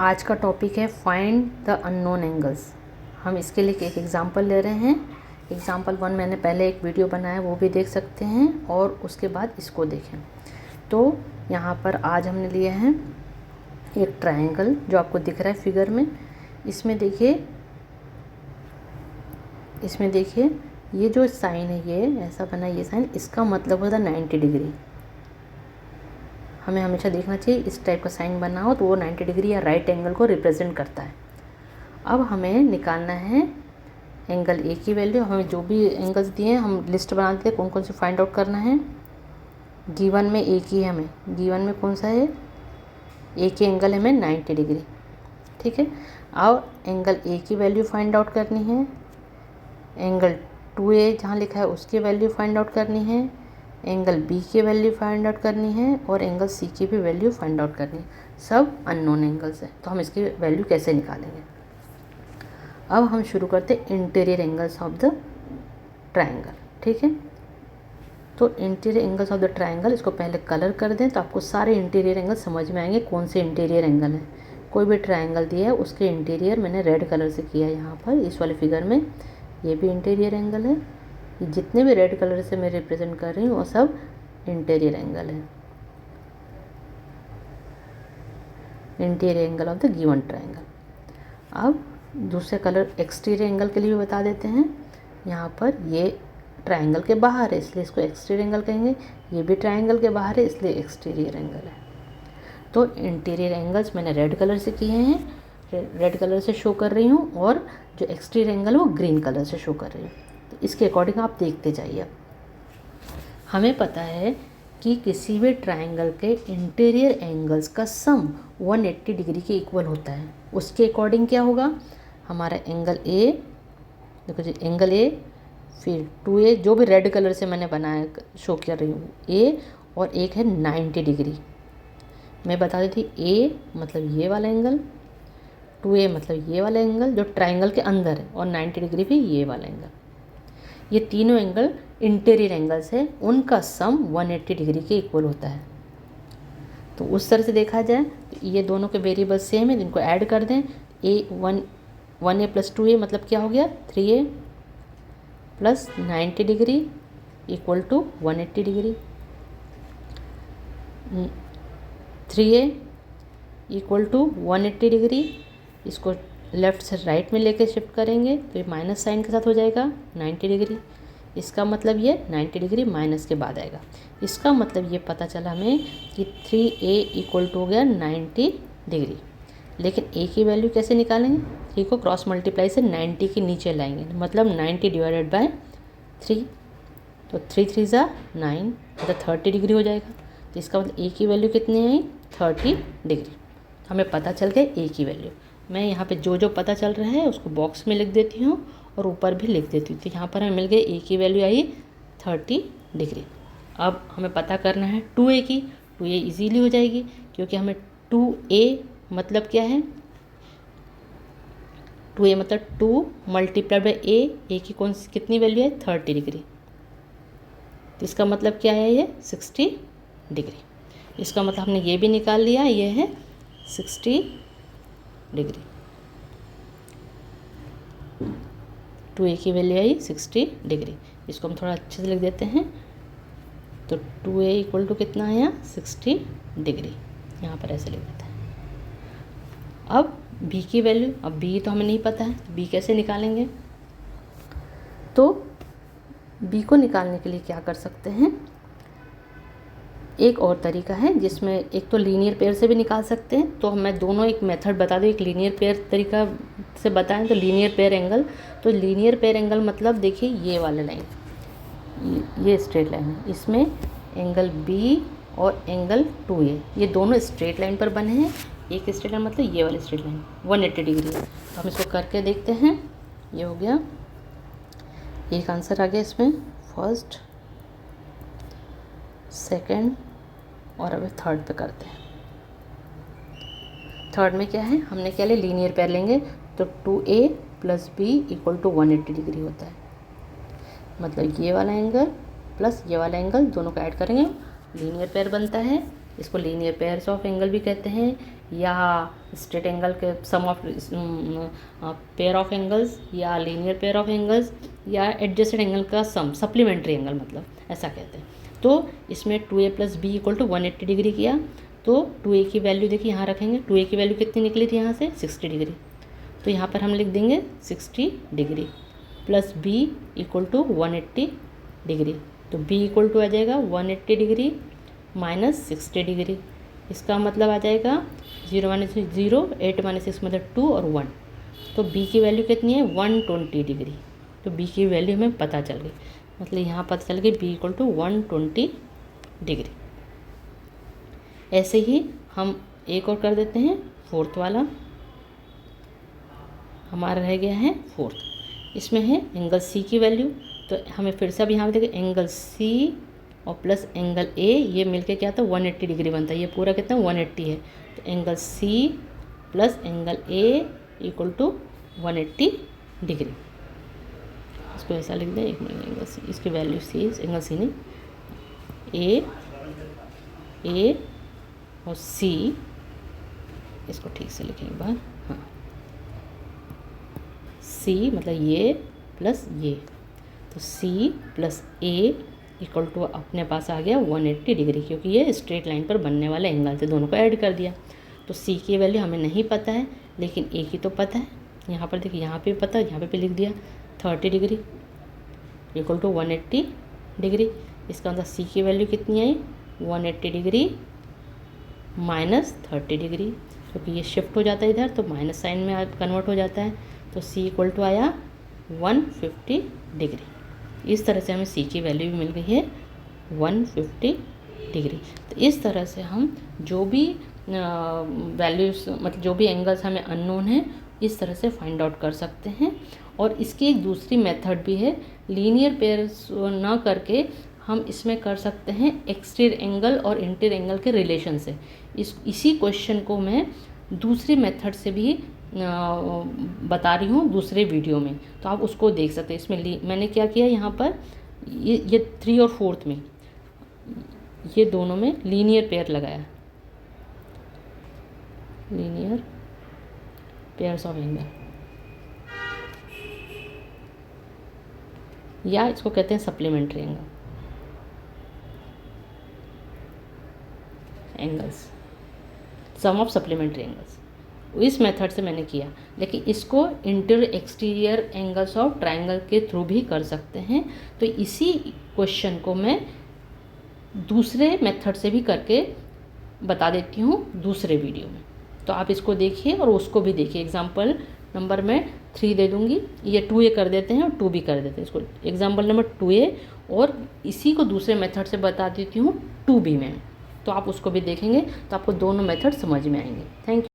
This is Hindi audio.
आज का टॉपिक है फाइंड द अननोन एंगल्स। हम इसके लिए एक एग्ज़ाम्पल ले रहे हैं। एग्ज़ाम्पल 1 मैंने पहले एक वीडियो बनाया, वो भी देख सकते हैं और उसके बाद इसको देखें। तो यहाँ पर आज हमने लिए हैं एक ट्रायंगल जो आपको दिख रहा है फिगर में। इसमें देखिए ये जो साइन है, ये ऐसा बना है, ये साइन, इसका मतलब होता है 90 डिग्री। हमें हमेशा देखना चाहिए इस टाइप का साइन बना हो तो वो 90 डिग्री या राइट एंगल को रिप्रेजेंट करता है। अब हमें निकालना है एंगल ए की वैल्यू। हमें जो भी एंगल्स दिए हैं हम लिस्ट बना देते हैं कौन कौन से फाइंड आउट करना है। गिवन में ए की है, हमें गिवन में कौन सा है, ए की एंगल हमें 90 डिग्री, ठीक है। अब एंगल ए की वैल्यू फाइंड आउट करनी है, एंगल 2A जहाँ लिखा है उसकी वैल्यू फाइंड आउट करनी है, एंगल बी की वैल्यू फाइंड आउट करनी है और एंगल सी की भी वैल्यू फाइंड आउट करनी है। सब अननोन एंगल्स हैं, तो हम इसकी वैल्यू कैसे निकालेंगे। अब हम शुरू करते हैं interior angles of the triangle, ठीक है। तो interior angles of the triangle, इसको पहले कलर कर दें तो आपको सारे इंटीरियर एंगल समझ में आएंगे कौन से इंटीरियर एंगल हैं। कोई भी ट्रायंगल दिया है उसके इंटीरियर मैंने रेड कलर से किया है। यहाँ पर इस वाले फिगर में ये भी इंटीरियर एंगल है। ये जितने भी रेड कलर से मैं रिप्रेजेंट कर रही हूँ वो सब इंटीरियर एंगल है, interior angle of the given triangle. अब दूसरे कलर एक्सटीरियर एंगल के लिए भी बता देते हैं। यहाँ पर ये ट्रायंगल के बाहर है इसलिए इसको एक्सटीरियर एंगल कहेंगे, ये भी ट्रायंगल के बाहर है इसलिए एक्सटीरियर एंगल है। तो इंटीरियर एंगल्स मैंने रेड कलर से किए हैं, रेड कलर से शो कर रही हूँ, और जो एक्सटीरियर एंगल वो ग्रीन कलर से शो कर रही हूँ। तो इसके अकॉर्डिंग आप देखते जाइए। हमें पता है कि किसी भी ट्रायंगल के इंटीरियर एंगल्स का सम 180 डिग्री के इक्वल होता है। उसके अकॉर्डिंग क्या होगा, हमारा एंगल ए, देखो जी एंगल ए, फिर 2A जो भी रेड कलर से मैंने बनाया शो कर रही हूँ ए, और एक है 90 डिग्री। मैं बता देती ए मतलब ये वाला एंगल, 2A मतलब ये वाला एंगल जो ट्रायंगल के अंदर है, और 90 डिग्री भी ये वाला एंगल। ये तीनों एंगल इंटीरियर एंगल्स है, उनका सम 180 डिग्री के इक्वल होता है। तो उस तरह से देखा जाए तो ये दोनों के वेरिएबल्स सेम है, जिनको ऐड कर दें। A 1A + 2A मतलब क्या हो गया, 3A + 90 degree equal to 180 degree. 3A equal to 180 degree, इसको लेफ़्ट से राइट में लेके शिफ्ट करेंगे तो ये माइनस साइन के साथ हो जाएगा 90 डिग्री। इसका मतलब ये 90 डिग्री माइनस के बाद आएगा। इसका मतलब ये पता चला हमें कि 3A इक्वल टू हो गया 90 डिग्री। लेकिन A की वैल्यू कैसे निकालेंगे, 3 को क्रॉस मल्टीप्लाई से 90 के नीचे लाएंगे, मतलब 90 डिवाइडेड बाय 3, तो 3 3 ज़ा 9, मतलब 30 डिग्री हो जाएगा। तो इसका मतलब A की वैल्यू कितनी आई, 30 डिग्री। हमें पता चल गया A की वैल्यू। मैं यहाँ पे जो जो पता चल रहा है उसको बॉक्स में लिख देती हूँ और ऊपर भी लिख देती हूँ। तो यहाँ पर हमें मिल गई A की वैल्यू आई 30 डिग्री। अब हमें पता करना है 2A की। 2A इजीली हो जाएगी क्योंकि हमें 2A मतलब क्या है, 2A मतलब 2 मल्टीप्लाइड बाई A की कितनी वैल्यू है, 30 डिग्री। तो इसका मतलब क्या है, ये 60 डिग्री। इसका मतलब हमने ये भी निकाल लिया, ये है 60 डिग्री। 2A की वैल्यू आई 60 डिग्री। इसको हम थोड़ा अच्छे से लिख देते हैं। तो 2A इक्वल टू कितना आया, 60 डिग्री। यहाँ पर ऐसे लिख देते हैं। अब B की वैल्यू, अब B तो हमें नहीं पता है, B कैसे निकालेंगे। तो B को निकालने के लिए क्या कर सकते हैं, एक और तरीका है जिसमें एक तो लीनियर पेयर से भी निकाल सकते हैं। तो मैं दोनों एक मेथड बता दूँ, एक लीनियर पेयर तरीका से बताएं तो लीनियर पेयर एंगल। तो लीनियर पेयर एंगल मतलब देखिए ये वाला लाइन, ये स्ट्रेट लाइन है, इसमें एंगल B और एंगल 2A ये दोनों स्ट्रेट लाइन पर बने हैं। एक स्ट्रेट लाइन मतलब ये वाली स्ट्रेट लाइन 180 डिग्री है। तो हम इसको करके देखते हैं। ये हो गया, एक आंसर आ गया इसमें, फर्स्ट, सेकंड, और अब थर्ड पे करते हैं। थर्ड में क्या है, हमने क्या लिया, लीनियर पेयर लेंगे तो 2A + B equal to 180 degree होता है। मतलब ये वाला एंगल प्लस ये वाला एंगल दोनों को ऐड करेंगे, लीनियर पेयर बनता है। इसको लीनियर पेयर्स ऑफ एंगल भी कहते हैं या स्ट्रेट एंगल के सम ऑफ पेयर ऑफ एंगल्स, या लीनियर पेयर ऑफ एंगल्स, या एडजेसेंट एंगल का सम, सप्लीमेंट्री एंगल मतलब ऐसा कहते हैं। तो इसमें 2a + b = 180 डिग्री किया, तो 2a की वैल्यू देखिए यहाँ रखेंगे, 2a की वैल्यू कितनी निकली थी यहाँ से 60 डिग्री, तो यहाँ पर हम लिख देंगे 60 डिग्री प्लस b = 180 डिग्री, तो b = आ जाएगा 180 डिग्री माइनस 60 डिग्री। इसका मतलब आ जाएगा 0 - 0, 8 - 6 मतलब 2 और 1, तो b की वैल्यू कितनी है 120 डिग्री। तो b की वैल्यू हमें पता चल गई, मतलब यहाँ पता चल गई b = 120 डिग्री। ऐसे ही हम एक और कर देते हैं, फोर्थ वाला हमारा रह गया है फोर्थ। इसमें है एंगल C की वैल्यू, तो हमें फिर से अब यहाँ पे देखिए एंगल C और प्लस एंगल A, ये मिलके क्या था 180 डिग्री बनता है, ये पूरा कितना 180 है, तो angle C plus angle A = 180 degree. इसको ऐसा लिख दें, एक मिनट, एंगल C, इसकी वैल्यू C, एंगल C नहीं, A और C, इसको ठीक से लिखें एक बार, हाँ, C मतलब ये प्लस ये, तो C प्लस A = अपने पास आ गया 180 डिग्री, क्योंकि ये स्ट्रेट लाइन पर बनने वाले एंगल थे, दोनों को ऐड कर दिया। तो C की वैल्यू हमें नहीं पता है, लेकिन A की तो पता है, यहाँ पर देखिए, यहाँ पे पता है, यहाँ पे लिख दिया 30 डिग्री = 180 डिग्री। इसका मतलब C की वैल्यू कितनी आई 180 डिग्री माइनस 30 डिग्री, क्योंकि ये शिफ्ट हो जाता है इधर, तो माइनस साइन में कन्वर्ट हो जाता है, तो C = आया 150 डिग्री। इस तरह से हमें C की वैल्यू भी मिल गई है 150 डिग्री। तो इस तरह से हम जो भी वैल्यूज़, मतलब जो भी एंगल्स हमें अननोन हैं, इस तरह से फाइंड आउट कर सकते हैं। और इसकी एक दूसरी मेथड भी है, लीनियर पेयर्स ना करके हम इसमें कर सकते हैं एक्सटीरियर एंगल और इंटीरियर एंगल के रिलेशन से। इसी क्वेश्चन को मैं दूसरी मेथड से भी बता रही हूँ दूसरे वीडियो में, तो आप उसको देख सकते हैं। इसमें मैंने क्या किया, यहाँ पर ये 3 और 4th में, ये दोनों में लीनियर पेयर लगाया, लीनियर पेयर्स ऑफ एंगल, या इसको कहते हैं supplementary angles, sum of supplementary angles. इस मेथड से मैंने किया, लेकिन इसको interior exterior angles of triangle के थ्रू भी कर सकते हैं। तो इसी क्वेश्चन को मैं दूसरे मेथड से भी करके बता देती हूँ दूसरे वीडियो में, तो आप इसको देखिए और उसको भी देखिए। एग्जाम्पल नंबर मैं 3 दे दूँगी, ये 2a कर देते हैं और 2b कर देते हैं, इसको एग्जाम्पल नंबर 2a, और इसी को दूसरे मेथड से बता देती हूँ 2b में, तो आप उसको भी देखेंगे तो आपको दोनों मेथड समझ में आएंगे। Thank you.